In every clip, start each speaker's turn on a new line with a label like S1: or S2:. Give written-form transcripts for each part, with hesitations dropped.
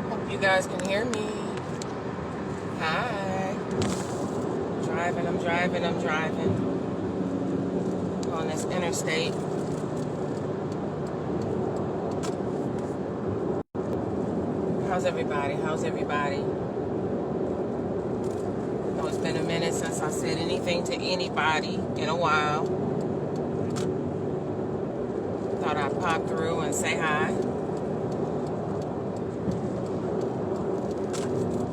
S1: Hope you guys can hear me. Hi. I'm driving on this interstate. How's everybody? Oh, it's been a minute since I said anything to anybody in a while. Thought I'd pop through and say hi.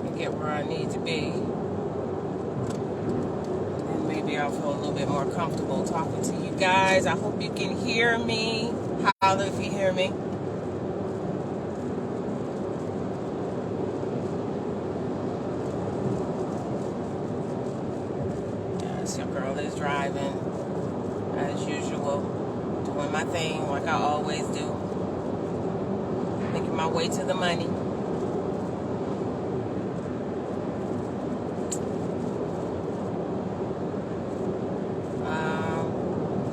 S1: And get where I need to be. And maybe I'll feel a little bit more comfortable talking to you guys. I hope you can hear me. Holla if you hear me. Yes, your girl is driving as usual. Doing my thing like I always do. Making my way to the money.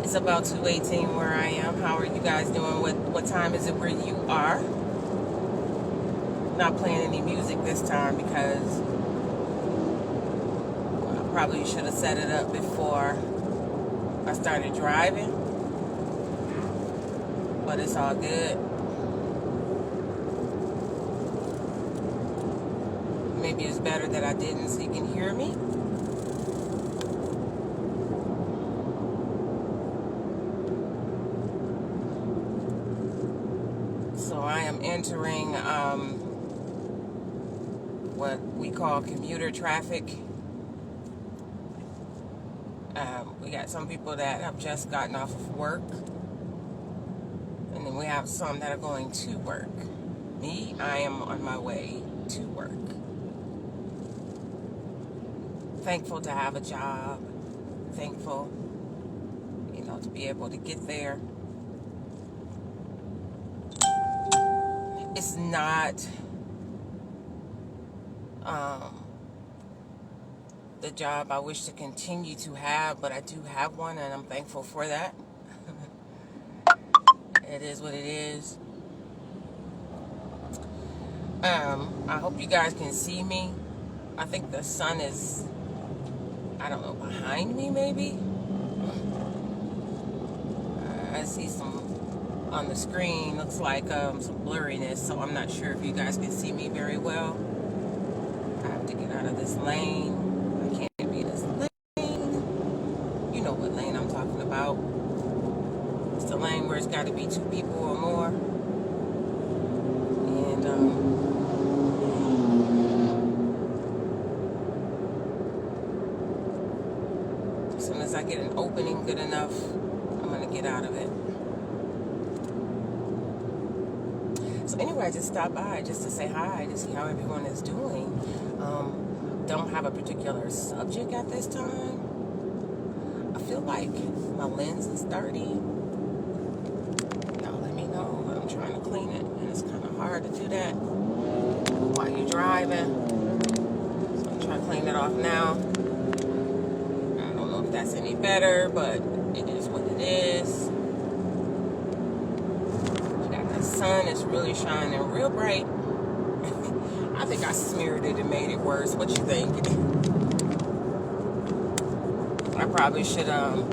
S1: It's about 2:18 where I am. How are you guys doing? What time is it where you are? Not playing any music this time because I probably should have set it up before I started driving. But it's all good. Maybe it's better that I didn't so you can hear me. So I am entering what we call commuter traffic. We got some people that have just gotten off of work. And then we have some that are going to work. Me, I am on my way to work. Thankful to have a job. Thankful, to be able to get there. It's not the job I wish to continue to have, but I do have one, and I'm thankful for that. It is what it is. I hope you guys can see me. I think the sun is, I don't know, behind me maybe. I see some on the screen, looks like some blurriness, so I'm not sure if you guys can see me very well. I have to get out of this lane. I can't be in this lane. You know what lane I'm talking about. It's the lane where it's got to be 2 people or more. And as soon as I get an opening good enough, I'm going to get out of it. So anyway, I just stopped by just to say hi, to see how everyone is doing. Don't have a particular subject at this time. I feel like my lens is dirty. Y'all let me know. I'm trying to clean it, and it's kind of hard to do that while you're driving. So I'm trying to clean it off now. I don't know if that's any better, but it is what it is. The sun is really shining real bright. I think I smeared it and made it worse. What you think? I probably should have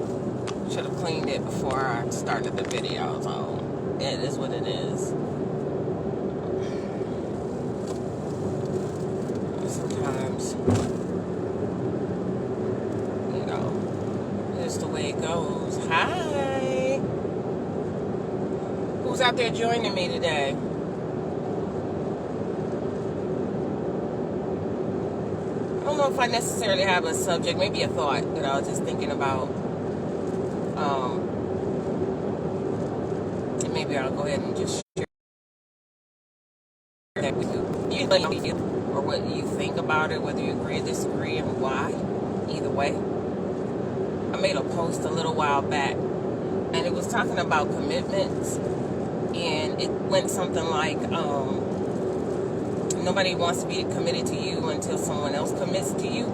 S1: cleaned it before I started the video. So it is what it is. Sometimes, it's the way it goes. Hi. Who's out there joining me today? I don't know if I necessarily have a subject, maybe a thought that I was just thinking about. And maybe I'll go ahead and just share that with you. You let me know or what you think about it, whether you agree or disagree, and why. Either way. I made a post a little while back, and it was talking about commitments. And it went something like, nobody wants to be committed to you until someone else commits to you.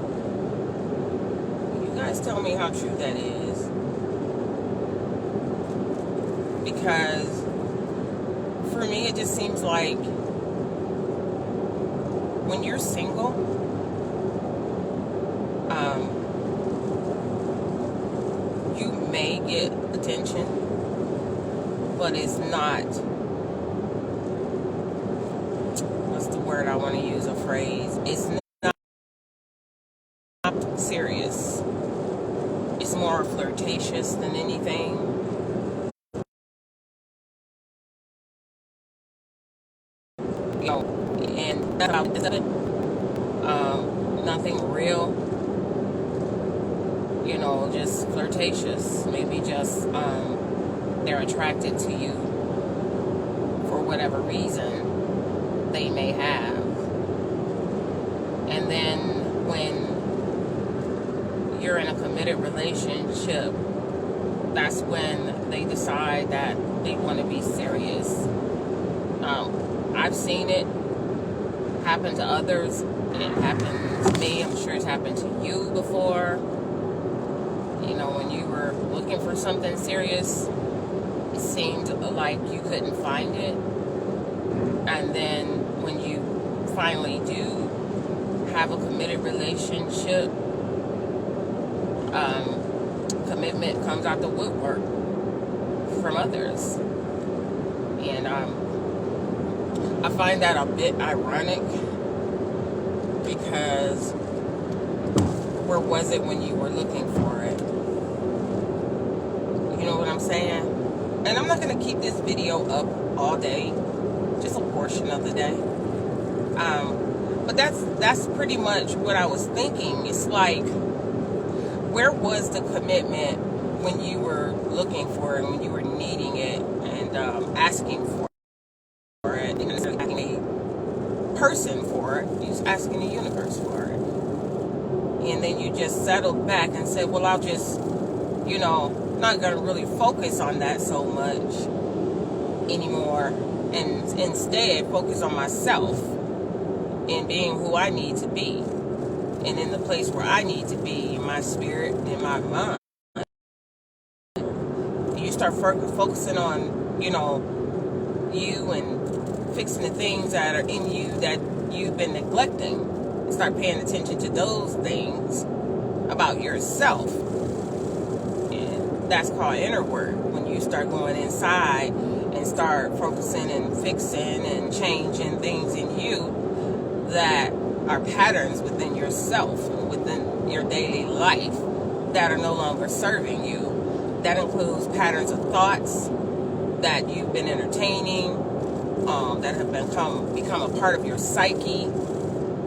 S1: You guys tell me how true that is. because for me, it just seems like when you're single, you may get attention, but it's not, what's the word I want to use, a phrase, it's not serious. It's more flirtatious than anything. You know, and that's how it's nothing real, you know, just flirtatious. Maybe just they're attracted to you for whatever reason they may have. And then when you're in a committed relationship, that's when they decide that they want to be serious. I've seen it happen to others. It happened to me. I'm sure it's happened to you before. You know, when you were looking for something serious, it seemed like you couldn't find it. And then when you finally do have a committed relationship, commitment comes out the woodwork from others. And I find that a bit ironic, because where was it when you were looking for it? You know what I'm saying? And I'm not going to keep this video up all day, just a portion of the day. But that's pretty much what I was thinking. It's like, where was the commitment when you were looking for it, when you were needing it and asking for it? And instead of asking a person for it, you was asking the universe for it. And then you just settled back and said, well, I'll just, you know, not going to really focus on that so much anymore, and instead focus on myself and being who I need to be, and in the place where I need to be in my spirit and my mind. You start focusing on, you know, you and fixing the things that are in you that you've been neglecting. Start paying attention to those things about yourself. And that's called inner work. When you start going inside and start focusing and fixing and changing things in you that are patterns within yourself, within your daily life, that are no longer serving you. That includes patterns of thoughts that you've been entertaining, that have become a part of your psyche,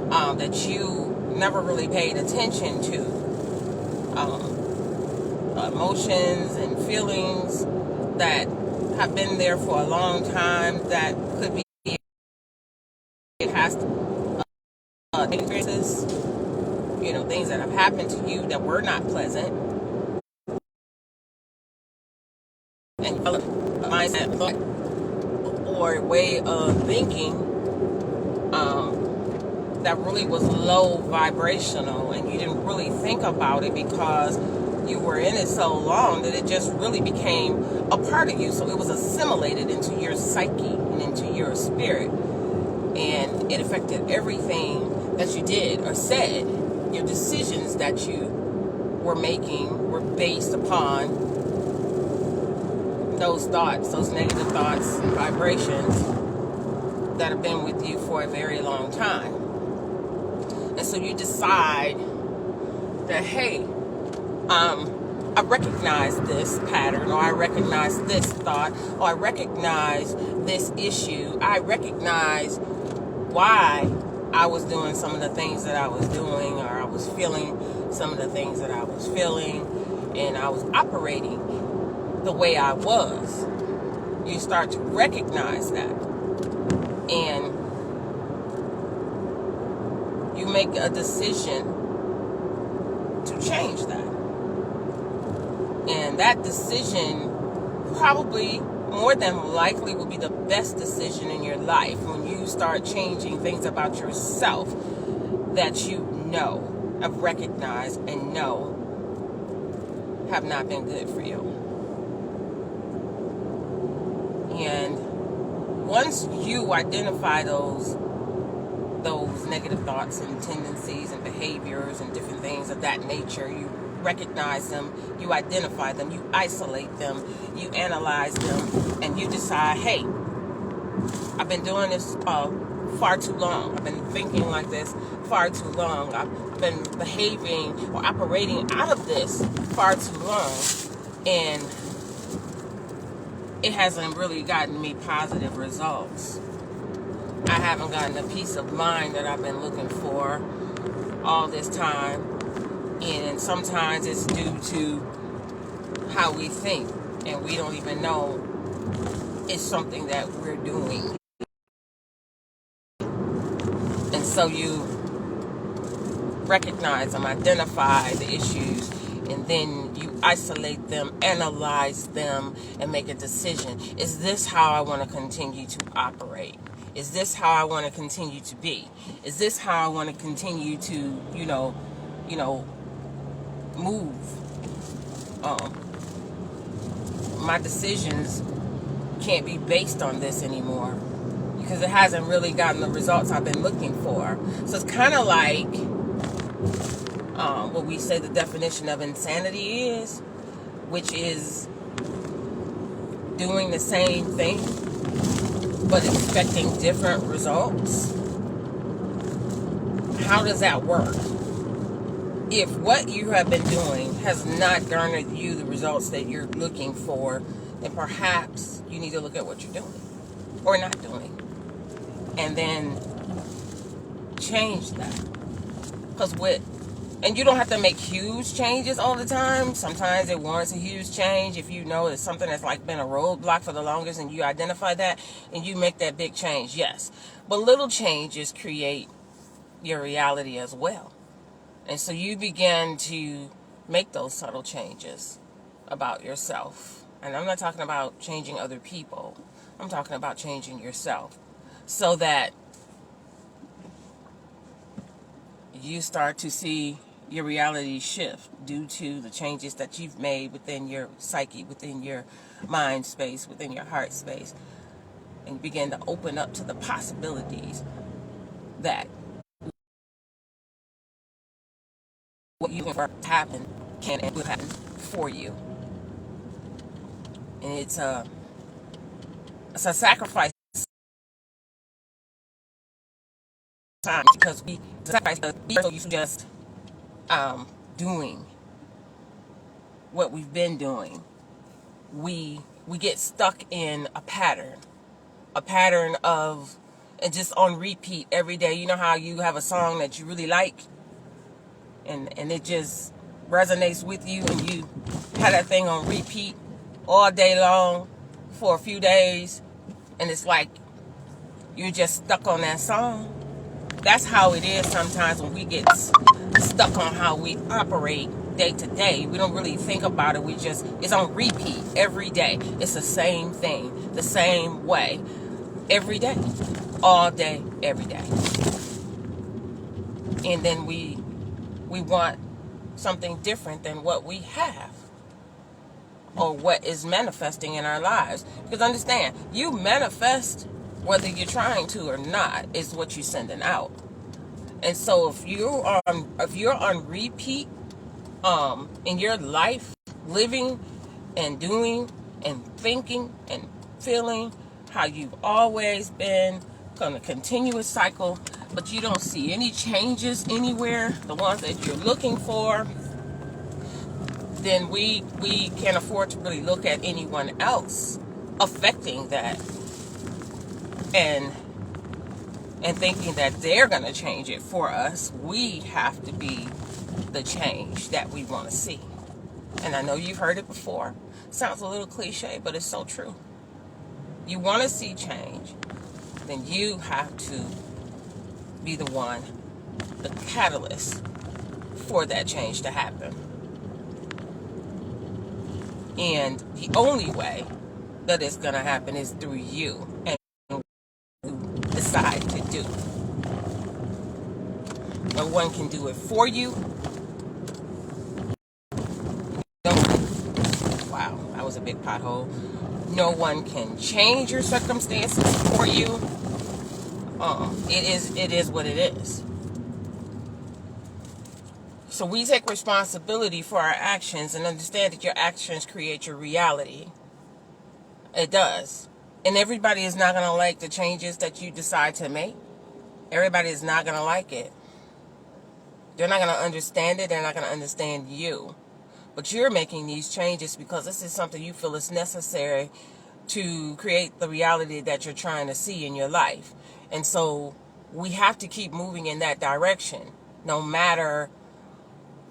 S1: that you never really paid attention to. Emotions and feelings that have been there for a long time, that could be past experiences, you know, things that have happened to you that were not pleasant, and develop a mindset or a way of thinking that really was low vibrational, and you didn't really think about it because you were in it so long that it just really became a part of you. So it was assimilated into your psyche and into your spirit, and it affected everything that you did or said. Your decisions that you were making were based upon those thoughts, those negative thoughts and vibrations that have been with you for a very long time. And so you decide that, hey, I recognize this pattern, or I recognize this thought, or I recognize this issue. I recognize why I was doing some of the things that I was doing, or I was feeling some of the things that I was feeling, and I was operating the way I was. You start to recognize that, and you make a decision to change that. And that decision probably, more than likely, will be the best decision in your life when you start changing things about yourself that you know, have recognized, and know have not been good for you. once you identify those negative thoughts and tendencies and behaviors and different things of that nature, you recognize them, you identify them, you isolate them, you analyze them, and you decide, hey, I've been doing this far too long. I've been thinking like this far too long. I've been behaving or operating out of this far too long. And it hasn't really gotten me positive results. I haven't gotten the peace of mind that I've been looking for all this time. And sometimes it's due to how we think. And we don't even know it's something that we're doing. And so you recognize them, identify the issues, and then you isolate them, analyze them, and make a decision. Is this how I want to continue to operate? Is this how I want to continue to be? Is this how I want to continue to, move? My decisions can't be based on this anymore because it hasn't really gotten the results I've been looking for. So it's kind of like what we say the definition of insanity is, which is doing the same thing but expecting different results. How does that work? If what you have been doing has not garnered you the results that you're looking for, then perhaps you need to look at what you're doing or not doing and then change that. And you don't have to make huge changes all the time. Sometimes it warrants a huge change if you know it's something that's like been a roadblock for the longest and you identify that and you make that big change, yes. But little changes create your reality as well. And so you begin to make those subtle changes about yourself. And I'm not talking about changing other people. I'm talking about changing yourself so that you start to see your reality shift due to the changes that you've made within your psyche, within your mind space, within your heart space. And you begin to open up to the possibilities that what you want to happen can and will happen for you. And it's a sacrifice time because we sacrifice the so you just doing what we've been doing. We get stuck in a pattern of and just on repeat every day. You know how you have a song that you really like and it just resonates with you and you have that thing on repeat all day long for a few days and it's like you're just stuck on that song. That's how it is sometimes when we get stuck on how we operate day to day. We don't really think about it. It's on repeat every day. It's the same thing, the same way, every day, all day, every day. And then we want something different than what we have or what is manifesting in our lives. Because understand, you manifest whether you're trying to or not, is what you're sending out. And so if you're on repeat in your life, living and doing and thinking and feeling how you've always been on a continuous cycle, but you don't see any changes anywhere, the ones that you're looking for, then we can't afford to really look at anyone else affecting that and thinking that they're going to change it for us. We have to be the change that we want to see. And I know you've heard it before. Sounds a little cliche, but it's so true. You want to see change, then you have to be the one, the catalyst for that change to happen. And the only way that it's going to happen is through you and decide to do. No one can do it for you. Wow, that was a big pothole. No one can change your circumstances for you. It is what it is. So we take responsibility for our actions and understand that your actions create your reality. It does. And everybody is not going to like the changes that you decide to make. Everybody is not going to like it. They're not going to understand it. They're not going to understand you. But you're making these changes because this is something you feel is necessary to create the reality that you're trying to see in your life. And so we have to keep moving in that direction, no matter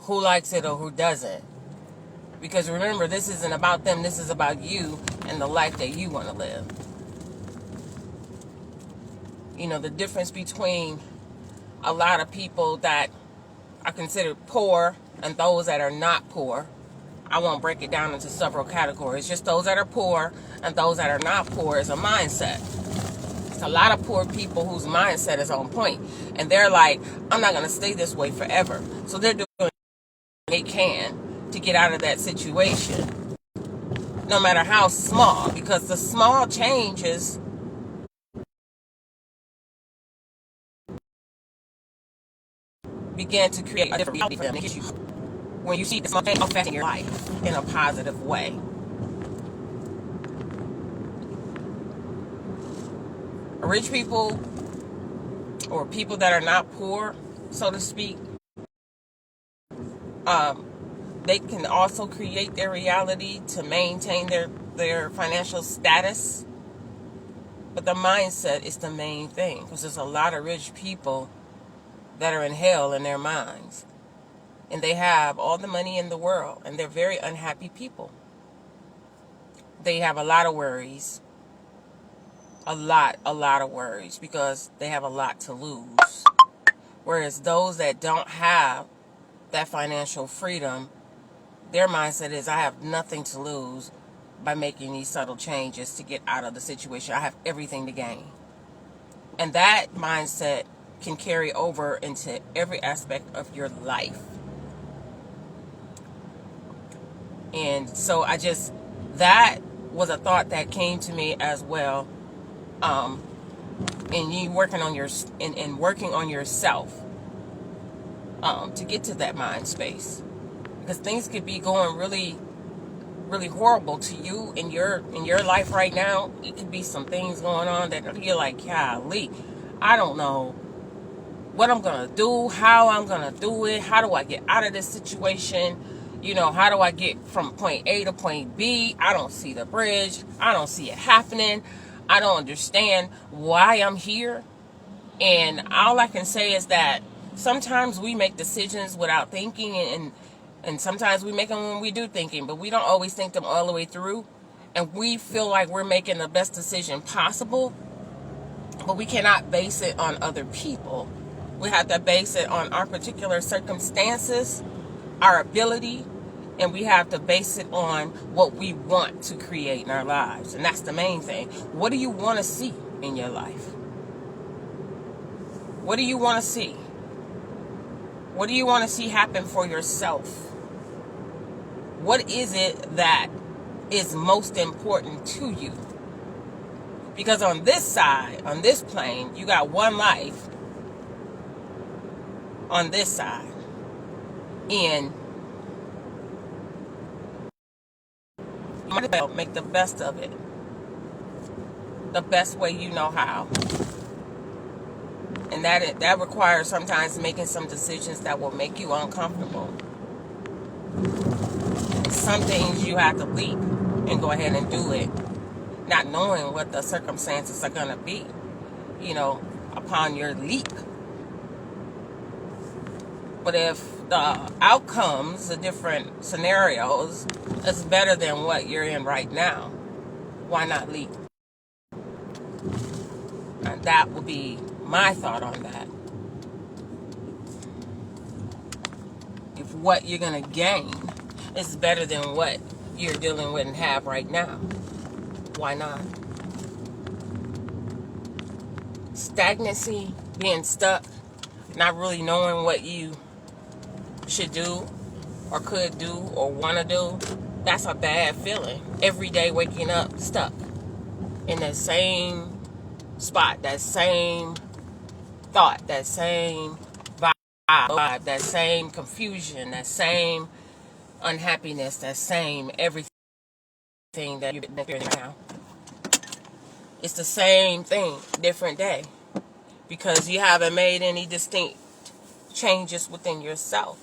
S1: who likes it or who doesn't. Because remember, this isn't about them. This is about you and the life that you want to live. You know, the difference between a lot of people that are considered poor and those that are not poor. I won't break it down into several categories. Just those that are poor and those that are not poor is a mindset. It's a lot of poor people whose mindset is on point. And they're like, I'm not going to stay this way forever. So they're doing what they can to get out of that situation. No matter how small. Because the small changes begin to create a different reality for them. When you see the small change affecting your life in a positive way. Rich people or people that are not poor, so to speak, they can also create their reality to maintain their financial status. But the mindset is the main thing, because there's a lot of rich people that are in hell in their minds. And they have all the money in the world, and they're very unhappy people. They have a lot of worries. A lot of worries, because they have a lot to lose. Whereas those that don't have that financial freedom, their mindset is, I have nothing to lose by making these subtle changes to get out of the situation. I have everything to gain. And that mindset can carry over into every aspect of your life. And so that was a thought that came to me as well. And you working on working on yourself to get to that mind space, because things could be going really, really horrible to you in your life right now. It could be some things going on that you're like, golly, I don't know what I'm gonna do, how I'm gonna do it, how do I get out of this situation? You know, how do I get from point A to point B? I don't see the bridge. I don't see it happening. I don't understand why I'm here. And all I can say is that sometimes we make decisions without thinking, and sometimes we make them when we do thinking, but we don't always think them all the way through. And we feel like we're making the best decision possible, but we cannot base it on other people. We have to base it on our particular circumstances, our ability, and we have to base it on what we want to create in our lives. And that's the main thing. What do you want to see in your life? What do you want to see? What do you want to see happen for yourself? What is it that is most important to you? Because on this side, on this plane, you got one life on this side. And you might as well make the best of it. The best way you know how. And that requires sometimes making some decisions that will make you uncomfortable. Some things you have to leap and go ahead and do it, not knowing what the circumstances are going to be, upon your leap. But if the outcomes, the different scenarios, is better than what you're in right now, why not leap? And that would be my thought on that. If what you're going to gain is better than what you're dealing with and have right now, why not? Stagnancy, being stuck, not really knowing what you should do or could do or want to do, That's a bad feeling. Every day waking up stuck in that same spot, that same thought, that same vibe, that same confusion, that same unhappiness, that same everything that you've been through now. It's the same thing, different day. Because you haven't made any distinct changes within yourself.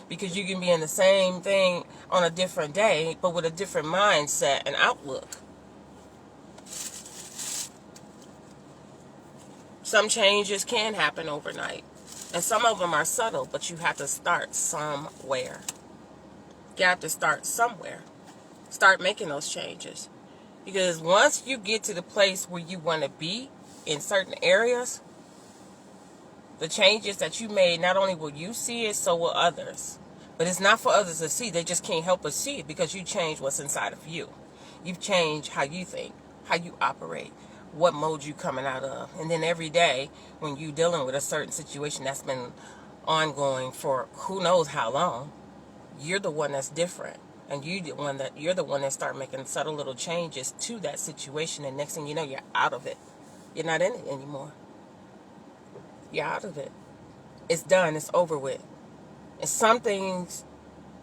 S1: Because you can be in the same thing on a different day, but with a different mindset and outlook. Some changes can happen overnight. And some of them are subtle, but you have to start somewhere. You have to start somewhere. Start making those changes. Because once you get to the place where you want to be in certain areas, the changes that you made, not only will you see it, so will others. But it's not for others to see. They just can't help but see it because you changed what's inside of you. You've changed how you think, how you operate, what mode you coming out of. And then every day when you dealing with a certain situation that's been ongoing for who knows how long, you're the one that's different. And you're the one that start making subtle little changes to that situation. And next thing you know, you're out of it. You're not in it anymore. You're out of it. It's done. It's over with. And some things,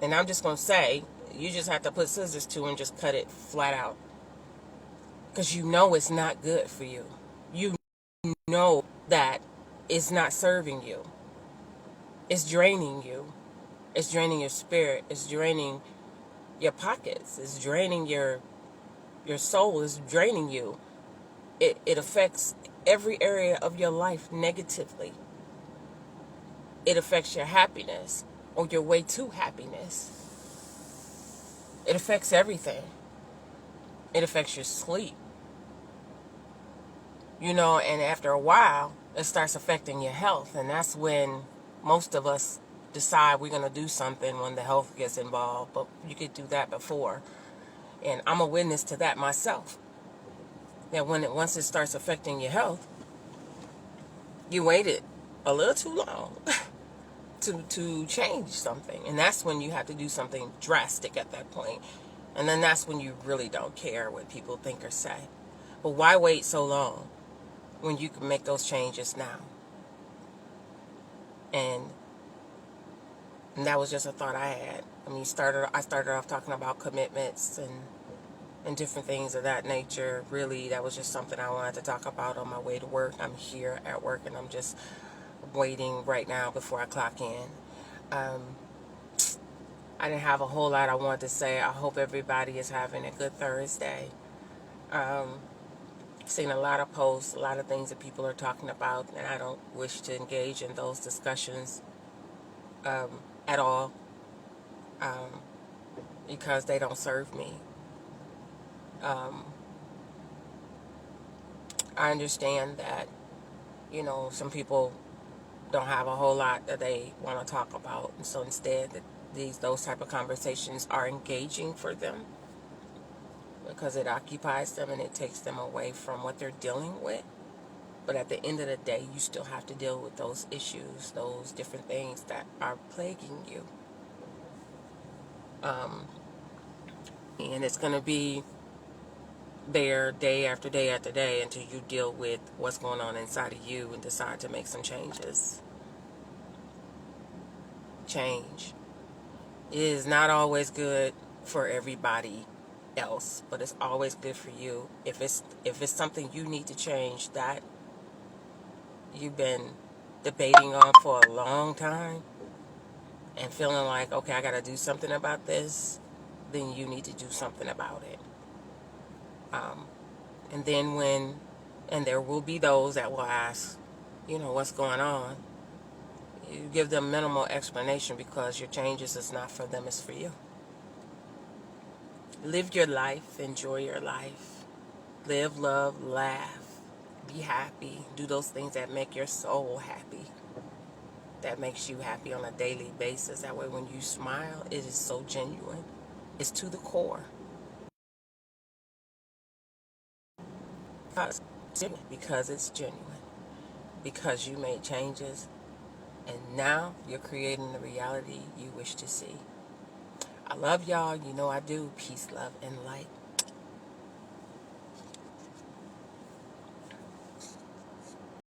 S1: and I'm just going to say, you just have to put scissors to and just cut it flat out. Because you know it's not good for you. You know that it's not serving you. It's draining you. It's draining your spirit. It's draining your pockets. It's draining your soul. It's draining you. It affects every area of your life negatively. It affects your happiness or your way to happiness. It affects everything. It affects your sleep. And after a while, it starts affecting your health. And that's when most of us decide we're going to do something when the health gets involved. But you could do that before. And I'm a witness to that myself. That once it starts affecting your health, you waited a little too long to change something. And that's when you have to do something drastic at that point. And then that's when you really don't care what people think or say. But why wait so long when you can make those changes now? And that was just a thought I had. I started off talking about commitments and different things of that nature. Really, that was just something I wanted to talk about on my way to work. I'm here at work and I'm just waiting right now before I clock in. I didn't have a whole lot I wanted to say. I hope everybody is having a good Thursday. Seen a lot of posts, a lot of things that people are talking about, and I don't wish to engage in those discussions at all because they don't serve me. I understand that, some people don't have a whole lot that they want to talk about, and so instead those type of conversations are engaging for them because it occupies them and it takes them away from what they're dealing with. But at the end of the day, you still have to deal with those issues, those different things that are plaguing you. And it's going to be there day after day after day until you deal with what's going on inside of you and decide to make some changes. Change is not always good for everybody else, but it's always good for you. If it's something you need to change that you've been debating on for a long time and feeling like, okay, I got to do something about this, then you need to do something about it. And then and there will be those that will ask, what's going on? You give them minimal explanation because your changes is not for them, it's for you. Live your life, enjoy your life. Live, love, laugh, be happy. Do those things that make your soul happy. That makes you happy on a daily basis. That way when you smile, it is so genuine. It's to the core. Because it's genuine. Because you made changes and now you're creating the reality you wish to see. I love y'all. You know I do. Peace, love, and light.